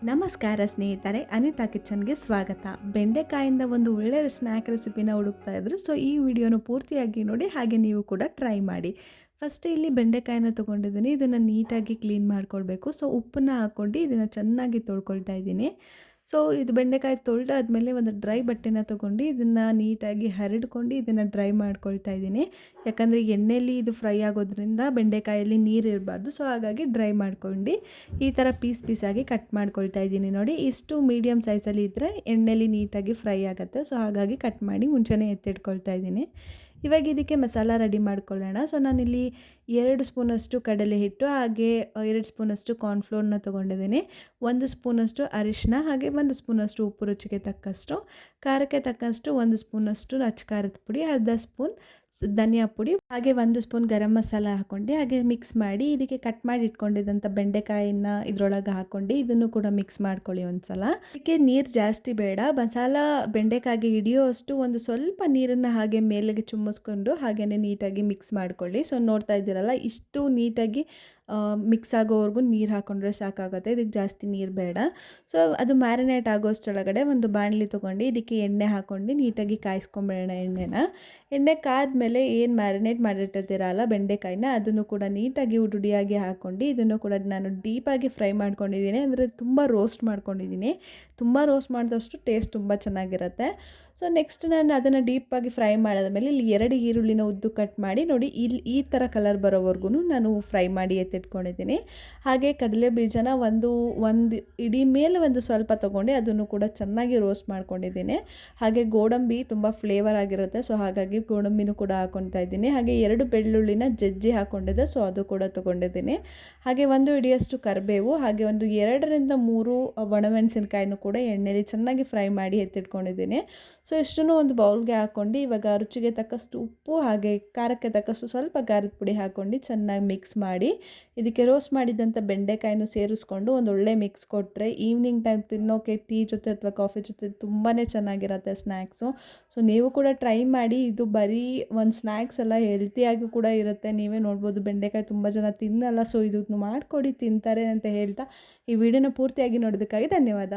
ನಮಸ್ಕಾರ ಸ್ನೇಹಿತರೆ, ಅನಿತಾ ಕಿಚನ್ಗೆ ಸ್ವಾಗತ. ಬೆಂಡೆಕಾಯಿಂದ ಒಂದು ಒಳ್ಳೆಯ ಸ್ನ್ಯಾಕ್ ರೆಸಿಪಿನ ಹುಡುಕ್ತಾ ಇದ್ರೆ ಈ ವಿಡಿಯೋನ ಪೂರ್ತಿಯಾಗಿ ನೋಡಿ, ಹಾಗೆ ನೀವು ಕೂಡ ಟ್ರೈ ಮಾಡಿ. ಫಸ್ಟ್ ಇಲ್ಲಿ ಬೆಂಡೆಕಾಯಿನ ತೊಗೊಂಡಿದ್ದೀನಿ. ಇದನ್ನು ನೀಟಾಗಿ ಕ್ಲೀನ್ ಮಾಡ್ಕೊಳ್ಬೇಕು. ಉಪ್ಪನ್ನ ಹಾಕ್ಕೊಂಡು ಇದನ್ನು ಚೆನ್ನಾಗಿ ತೊಳ್ಕೊಳ್ತಾ ಇದ್ದೀನಿ. ಇದು ಬೆಂಡೆಕಾಯಿ ತೊಳೆದಾದ್ಮೇಲೆ ಒಂದು ಡ್ರೈ ಬಟ್ಟೆನ ತೊಗೊಂಡು ಇದನ್ನು ನೀಟಾಗಿ ಹರಡ್ಕೊಂಡು ಇದನ್ನು ಡ್ರೈ ಮಾಡ್ಕೊಳ್ತಾ ಇದ್ದೀನಿ. ಯಾಕಂದರೆ ಎಣ್ಣೆಯಲ್ಲಿ ಇದು ಫ್ರೈ ಆಗೋದ್ರಿಂದ ಬೆಂಡೆಕಾಯಲ್ಲಿ ನೀರು ಇರಬಾರ್ದು. ಹಾಗಾಗಿ ಡ್ರೈ ಮಾಡ್ಕೊಂಡು ಈ ಥರ ಪೀಸಾಗಿ ಕಟ್ ಮಾಡ್ಕೊಳ್ತಾ ಇದ್ದೀನಿ. ನೋಡಿ, ಇಷ್ಟು ಮೀಡಿಯಮ್ ಸೈಜಲ್ಲಿ ಇದ್ದರೆ ಎಣ್ಣೆಯಲ್ಲಿ ನೀಟಾಗಿ ಫ್ರೈ ಆಗುತ್ತೆ. ಹಾಗಾಗಿ ಕಟ್ ಮಾಡಿ ಮುಂಚೆನೇ ಎತ್ತಿಟ್ಕೊಳ್ತಾ ಇದ್ದೀನಿ. ಇವಾಗ ಇದಕ್ಕೆ ಮಸಾಲ ರೆಡಿ ಮಾಡ್ಕೊಳ್ಳೋಣ. ನಾನಿಲ್ಲಿ 2 ಸ್ಪೂನಷ್ಟು ಕಡಲೆ ಹಿಟ್ಟು, ಹಾಗೆ 2 ಸ್ಪೂನಷ್ಟು ಕಾರ್ನ್ಫ್ಲೋರ್ನ ತೊಗೊಂಡಿದ್ದೀನಿ. 1 ಸ್ಪೂನಷ್ಟು ಅರಿಶಿನ, ಹಾಗೆ 1 ಸ್ಪೂನಷ್ಟು ಉಪ್ಪು ರುಚಿಗೆ ತಕ್ಕಷ್ಟು, ಖಾರಕ್ಕೆ ತಕ್ಕಷ್ಟು 1 ಸ್ಪೂನಷ್ಟು ಅಚ್ಚ ಖಾರದ ಪುಡಿ, ಅರ್ಧ ಸ್ಪೂನ್ ಧನಿಯಾ ಪುಡಿ, ಹಾಗೆ 1 ಸ್ಪೂನ್ ಗರಂ ಮಸಾಲ ಹಾಕ್ಕೊಂಡು ಹಾಗೆ ಮಿಕ್ಸ್ ಮಾಡಿ ಇದಕ್ಕೆ ಕಟ್ ಮಾಡಿ ಇಟ್ಕೊಂಡಿದ್ದಂಥ ಬೆಂಡೆಕಾಯಿನ ಇದರೊಳಗೆ ಹಾಕ್ಕೊಂಡು ಇದನ್ನು ಕೂಡ ಮಿಕ್ಸ್ ಮಾಡ್ಕೊಳ್ಳಿ ಒಂದ್ಸಲ. ಇದಕ್ಕೆ ನೀರು ಜಾಸ್ತಿ ಬೇಡ, ಮಸಾಲ ಬೆಂಡೆಕಾಯಿಗೆ ಹಿಡಿಯೋಷ್ಟು ಒಂದು ಸ್ವಲ್ಪ ನೀರನ್ನು ಹಾಗೆ ಮೇಲೆಗೆ ಚುಮ್ಮಿಸ್ಕೊಂಡು ಹಾಗೆಯೇ ನೀಟಾಗಿ ಮಿಕ್ಸ್ ಮಾಡ್ಕೊಳ್ಳಿ. ನೋಡ್ತಾ ಇದ್ದೀರಲ್ಲ, ಇಷ್ಟು ನೀಟಾಗಿ ಮಿಕ್ಸ್ ಆಗೋವರೆಗೂ ನೀರು ಹಾಕ್ಕೊಂಡ್ರೆ ಸಾಕಾಗುತ್ತೆ. ಇದಕ್ಕೆ ಜಾಸ್ತಿ ನೀರು ಬೇಡ. ಅದು ಮ್ಯಾರಿನೇಟ್ ಆಗೋಷ್ಟರೊಳಗಡೆ ಒಂದು ಬಾಣಲಿ ತೊಗೊಂಡು ಇದಕ್ಕೆ ಎಣ್ಣೆ ಹಾಕ್ಕೊಂಡು ನೀಟಾಗಿ ಕಾಯಿಸ್ಕೊಂಬೇಡ. ಎಣ್ಣೆ ಕಾದ್ಮೇಲೆ ಏನು ಮ್ಯಾರಿನೇಟ್ ಮಾಡಿಟ್ಟಿರ್ತೀರಲ್ಲ ಬೆಂಡೆಕಾಯಿನ, ಅದನ್ನು ಕೂಡ ನೀಟಾಗಿ ಉಡುಡಿಯಾಗಿ ಹಾಕ್ಕೊಂಡು ಇದನ್ನು ಕೂಡ ನಾನು ಡೀಪಾಗಿ ಫ್ರೈ ಮಾಡ್ಕೊಂಡಿದ್ದೀನಿ. ಅಂದರೆ ತುಂಬ ರೋಸ್ಟ್ ಮಾಡ್ಕೊಂಡಿದ್ದೀನಿ. ತುಂಬ ರೋಸ್ಟ್ ಮಾಡಿದಷ್ಟು ಟೇಸ್ಟ್ ತುಂಬ ಚೆನ್ನಾಗಿರುತ್ತೆ. ನೆಕ್ಸ್ಟ್ ನಾನು ಅದನ್ನು ಡೀಪಾಗಿ ಫ್ರೈ ಮಾಡಾದ್ಮೇಲೆ ಇಲ್ಲಿ 2 ಈರುಳ್ಳಿನ ಉದ್ದು ಕಟ್ ಮಾಡಿ ನೋಡಿ, ಈ ಥರ ಕಲರ್ ಬರೋವರೆಗೂ ನಾನು ಫ್ರೈ ಮಾಡಿ ಎತ್ತಿಟ್ಕೊಂಡಿದ್ದೀನಿ. ಹಾಗೆ ಕಡಲೆ ಬೀಜನ ಒಂದು ಇಡೀ ಮೇಲೆ ಒಂದು ಸ್ವಲ್ಪ ತೊಗೊಂಡು ಅದನ್ನು ಕೂಡ ಚೆನ್ನಾಗಿ ರೋಸ್ಟ್ ಮಾಡ್ಕೊಂಡಿದ್ದೀನಿ. ಹಾಗೆ ಗೋಡಂಬಿ ತುಂಬ ಫ್ಲೇವರ್ ಆಗಿರುತ್ತೆ. ಹಾಗಾಗಿ ಗೋಡಂಬಿನೂ ಕೂಡ ಹಾಕ್ಕೊಳ್ತಾ ಇದ್ದೀನಿ. ಹಾಗೆ 2 ಬೆಳ್ಳುಳ್ಳಿನ ಜಜ್ಜಿ ಹಾಕ್ಕೊಂಡಿದ್ದೆ, ಅದು ಕೂಡ ತೊಗೊಂಡಿದ್ದೀನಿ. ಹಾಗೆ 1 ಹಿಡಿಯಷ್ಟು ಕರಿಬೇವು, ಹಾಗೆ ಒಂದು 2 ರಿಂದ 3 ಒಣಮೆಣಸಿನಕಾಯಿನೂ ಕೂಡ ಎಣ್ಣೆಯಲ್ಲಿ ಚೆನ್ನಾಗಿ ಫ್ರೈ ಮಾಡಿ ಎತ್ತಿಟ್ಕೊಂಡಿದ್ದೀನಿ. ಇಷ್ಟನ್ನು ಒಂದು ಬೌಲ್ಗೆ ಹಾಕ್ಕೊಂಡು ಇವಾಗ ರುಚಿಗೆ ತಕ್ಕಷ್ಟು ಉಪ್ಪು, ಹಾಗೆ ಖಾರಕ್ಕೆ ತಕ್ಕಷ್ಟು ಸ್ವಲ್ಪ ಖಾರದ ಪುಡಿ ಹಾಕ್ಕೊಂಡು ಚೆನ್ನಾಗಿ ಮಿಕ್ಸ್ ಮಾಡಿ ಇದಕ್ಕೆ ರೋಸ್ಟ್ ಮಾಡಿದಂಥ ಬೆಂಡೆಕಾಯಿನೂ ಸೇರಿಸ್ಕೊಂಡು ಒಂದು ಒಳ್ಳೆ ಮಿಕ್ಸ್ ಕೊಟ್ಟರೆ ಈವ್ನಿಂಗ್ ಟೈಮ್ ತಿನ್ನೋಕೆ ಟೀ ಜೊತೆ ಅಥವಾ ಕಾಫಿ ಜೊತೆ ತುಂಬಾ ಚೆನ್ನಾಗಿರುತ್ತೆ ಸ್ನ್ಯಾಕ್ಸು. ನೀವು ಕೂಡ ಟ್ರೈ ಮಾಡಿ. ಇದು ಬರೀ ಒಂದು ಸ್ನ್ಯಾಕ್ಸ್ ಎಲ್ಲ ಹೆಲ್ತಿಯಾಗಿ ಕೂಡ ಇರುತ್ತೆ. ನೀವೇ ನೋಡ್ಬೋದು, ಬೆಂಡೆಕಾಯಿ ತುಂಬ ಜನ ತಿನ್ನಲ್ಲ. ಇದನ್ನು ಮಾಡಿಕೊಡಿ, ತಿಂತಾರೆ ಅಂತ ಹೇಳ್ತಾ ಈ ವಿಡಿಯೋನ ಪೂರ್ತಿಯಾಗಿ ನೋಡೋದಕ್ಕಾಗಿ ಧನ್ಯವಾದ.